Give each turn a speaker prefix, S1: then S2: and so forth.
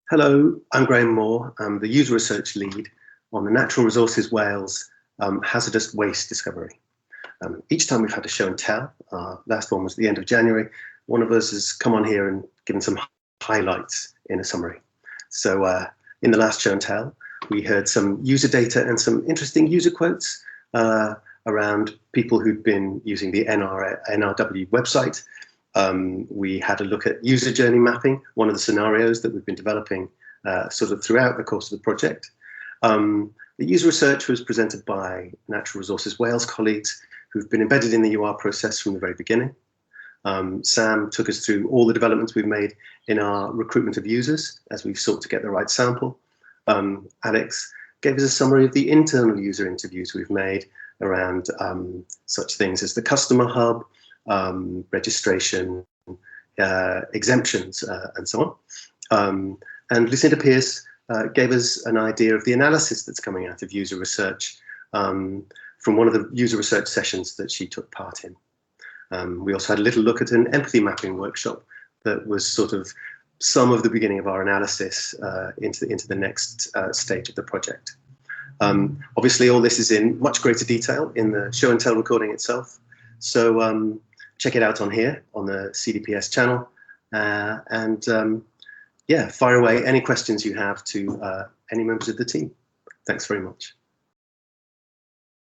S1: Hello, I'm Graham Moore. I'm the user research lead on the Natural Resources Wales hazardous waste discovery. Each time we've had a show and tell, last one was at the end of January, one of us has come on here and given some highlights in a summary. So in the last show and tell, we heard some user data and some interesting user quotes around people who'd been using the NRW website. We had a look at user journey mapping, one of the scenarios that we've been developing sort of throughout the course of the project. The user research was presented by Natural Resources Wales colleagues who've been embedded in the UR process from the very beginning. Sam took us through all the developments we've made in our recruitment of users as we've sought to get the right sample. Alex gave us a summary of the internal user interviews we've made around such things as the customer hub, registration, exemptions, and so on. And Lucinda Pearce gave us an idea of the analysis that's coming out of user research from one of the user research sessions that she took part in. We also had a little look at an empathy mapping workshop that was sort of some of the beginning of our analysis into the next stage of the project. Obviously, all this is in much greater detail in the show and tell recording itself. So check it out on here on the CDPS channel. Yeah, fire away any questions you have to any members of the team. Thanks very much.